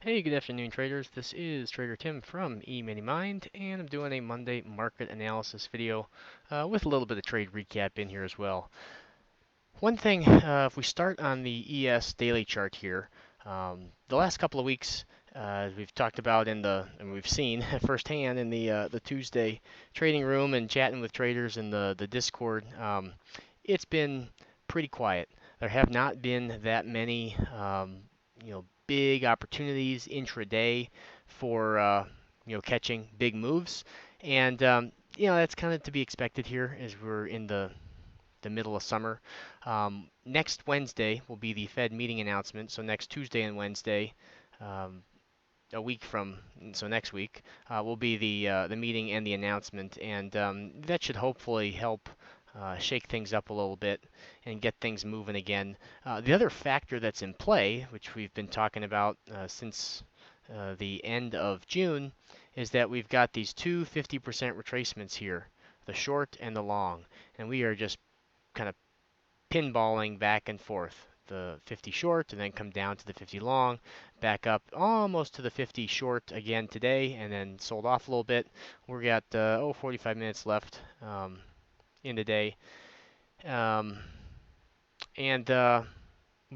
Hey, good afternoon, traders. This is Trader Tim from EminiMind, and I'm doing a Monday market analysis video with a little bit of trade recap in here as well. One thing, if we start on the ES daily chart here, the last couple of weeks, we've talked about and we've seen firsthand in the Tuesday trading room and chatting with traders in the Discord, it's been pretty quiet. There have not been that many, big opportunities intraday for catching big moves, and that's kind of to be expected here as we're in the middle of summer. Next Wednesday will be the Fed meeting announcement. So next Tuesday and Wednesday, um, a week from so next week will be the meeting and the announcement, and that should hopefully help shake things up a little bit and get things moving again. The other factor that's in play, which we've been talking about since the end of June, is that we've got these two 50% retracements here, the short and the long, and we are just kind of pinballing back and forth. The 50 short and then come down to the 50 long, back up almost to the 50 short again today, and then sold off a little bit. We got 45 minutes left in the day, um, and we'll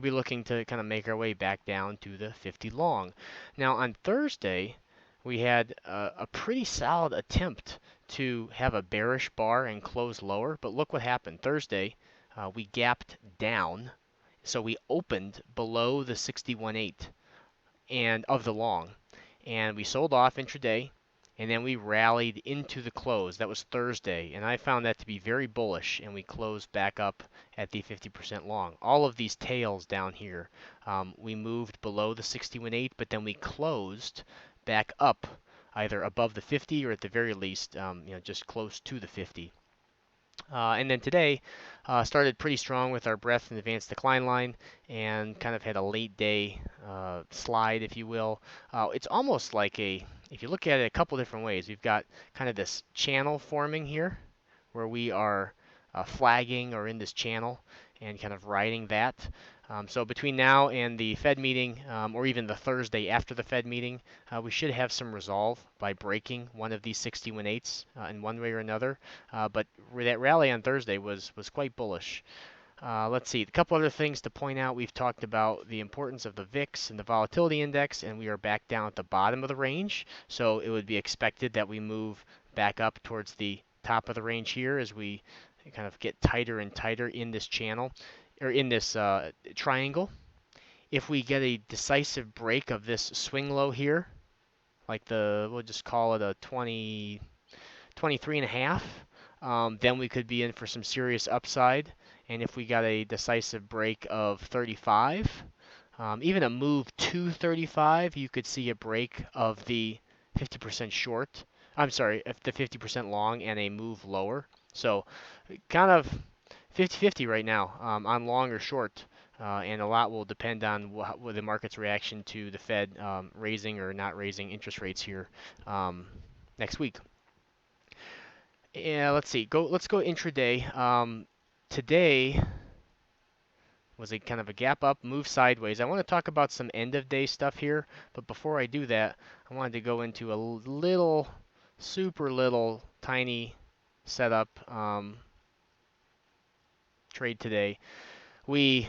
be looking to kind of make our way back down to the 50 long. Now on Thursday, we had a pretty solid attempt to have a bearish bar and close lower, but look what happened. Thursday, we gapped down, so we opened below the 61.8 and of the long, and we sold off intraday, and then we rallied into the close. That was Thursday, and I found that to be very bullish, and we closed back up at the 50% long. All of these tails down here, we moved below the 61.8, but then we closed back up either above the 50 or at the very least, just close to the 50. And then today started pretty strong with our breadth and advanced decline line and kind of had a late day slide, if you will. It's almost like if you look at it a couple different ways, we've got kind of this channel forming here where we are flagging or in this channel and kind of riding that. So between now and the Fed meeting, or even the Thursday after the Fed meeting, we should have some resolve by breaking one of these 61.8s in one way or another. But that rally on Thursday was quite bullish. Let's see, a couple other things to point out. We've talked about the importance of the VIX and the volatility index, and we are back down at the bottom of the range. So it would be expected that we move back up towards the top of the range here as we kind of get tighter and tighter in this channel or in this triangle. If we get a decisive break of this swing low here, like we'll just call it a 23 and a half, then we could be in for some serious upside. And if we got a decisive break of 35, even a move to 35, you could see a break of the 50% short. I'm sorry, if the 50% long and a move lower. So kind of 50-50 right now on long or short. And a lot will depend on what the market's reaction to the Fed raising or not raising interest rates here next week. Yeah, let's see. Let's go intraday. Today was a kind of a gap up, move sideways. I want to talk about some end of day stuff here, but before I do that, I wanted to go into a little, super little, tiny setup trade today. We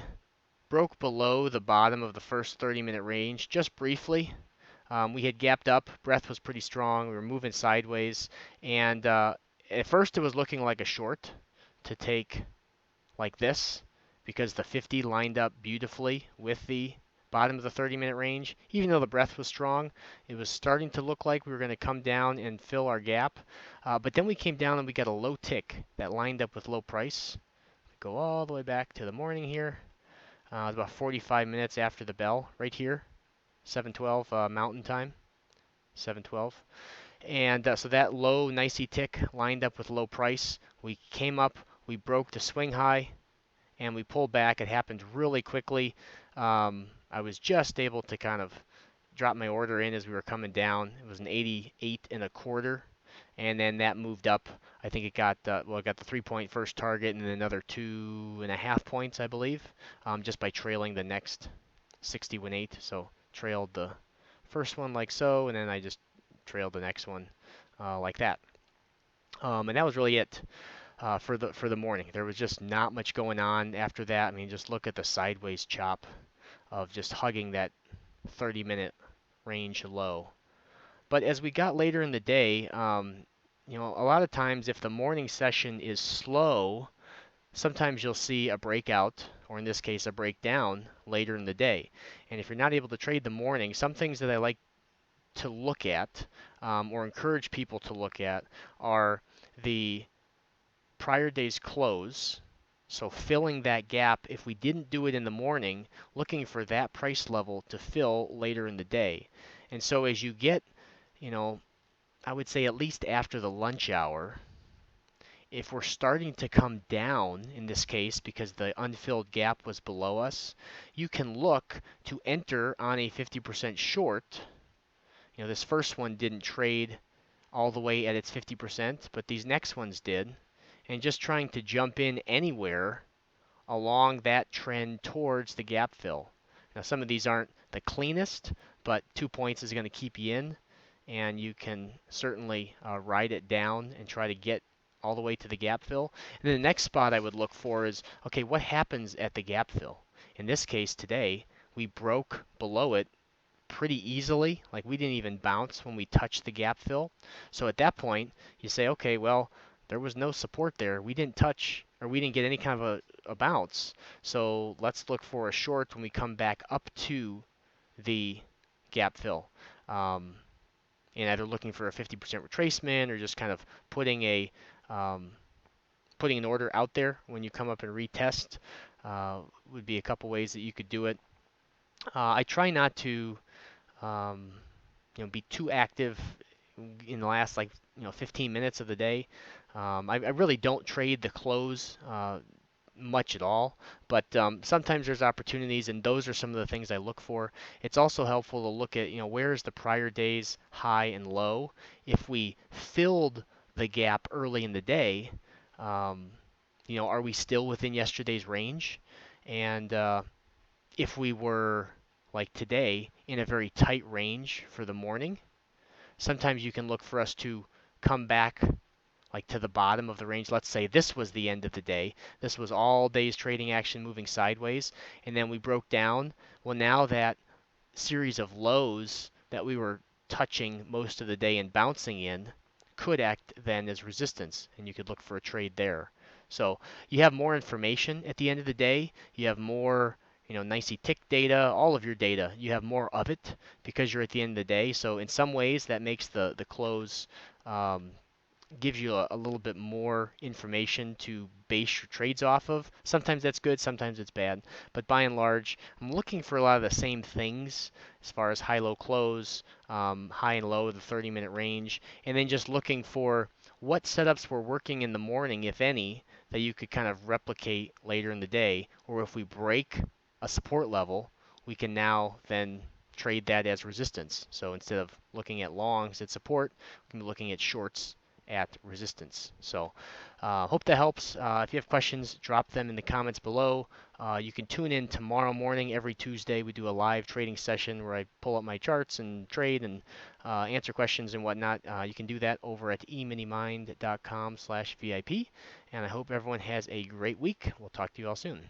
broke below the bottom of the first 30-minute range just briefly. We had gapped up. Breath was pretty strong. We were moving sideways, and at first it was looking like a short to take like this because the 50 lined up beautifully with the bottom of the 30-minute range. Even though the breath was strong, it was starting to look like we were going to come down and fill our gap. But then we came down and we got a low tick that lined up with low price. Go all the way back to the morning here. About 45 minutes after the bell right here, 7:12 Mountain Time, 7:12. And so that low nicey tick lined up with low price. We came up, we broke the swing high, and we pulled back. It happened really quickly. I was just able to kind of drop my order in as we were coming down. It was an 88 and a quarter, and then that moved up. I think it got it got the 3-point first target and then another 2.5 points, I believe, just by trailing the next 61.8. So trailed the first one like so, and then I just trailed the next one like that. And that was really it for the morning. There was just not much going on after that. I mean, just look at the sideways chop of just hugging that 30-minute range low. But as we got later in the day, a lot of times if the morning session is slow, sometimes you'll see a breakout, or in this case, a breakdown later in the day. And if you're not able to trade the morning, some things that I like to look at or encourage people to look at are the prior day's close. So filling that gap, if we didn't do it in the morning, looking for that price level to fill later in the day. And so as you get, you know, I would say at least after the lunch hour, if we're starting to come down in this case because the unfilled gap was below us, you can look to enter on a 50% short. This first one didn't trade all the way at its 50%, but these next ones did. And just trying to jump in anywhere along that trend towards the gap fill. Now, some of these aren't the cleanest, but 2 points is going to keep you in, and you can certainly ride it down and try to get all the way to the gap fill. And then the next spot I would look for is, okay, what happens at the gap fill? In this case today, we broke below it pretty easily. Like we didn't even bounce when we touched the gap fill. So at that point, you say, okay, well, there was no support there. We didn't touch or we didn't get any kind of a bounce. So let's look for a short when we come back up to the gap fill. And either looking for a 50% retracement or just kind of putting putting an order out there when you come up and retest would be a couple ways that you could do it. I try not to be too active in the last 15 minutes of the day. I really don't trade the close much at all, but sometimes there's opportunities, and those are some of the things I look for. It's also helpful to look at where is the prior day's high and low. If we filled the gap early in the day, are we still within yesterday's range? And if we were like today in a very tight range for the morning, sometimes you can look for us to come back like to the bottom of the range. Let's say this was the end of the day. This was all day's trading action moving sideways, and then we broke down. Well, now that series of lows that we were touching most of the day and bouncing in could act then as resistance, and you could look for a trade there. So you have more information at the end of the day. You have more nicey tick data, all of your data. You have more of it because you're at the end of the day. So in some ways that makes the close gives you a little bit more information to base your trades off of. Sometimes that's good, sometimes it's bad. But by and large, I'm looking for a lot of the same things as far as high-low close, high and low of the 30-minute range, and then just looking for what setups were working in the morning, if any, that you could kind of replicate later in the day. Or if we break a support level, we can now then trade that as resistance. So instead of looking at longs at support, we can be looking at shorts at resistance. So hope that helps. If you have questions, drop them in the comments below. You can tune in tomorrow morning. Every Tuesday we do a live trading session where I pull up my charts and trade and answer questions and whatnot. You can do that over at eminimind.com/VIP. And I hope everyone has a great week. We'll talk to you all soon.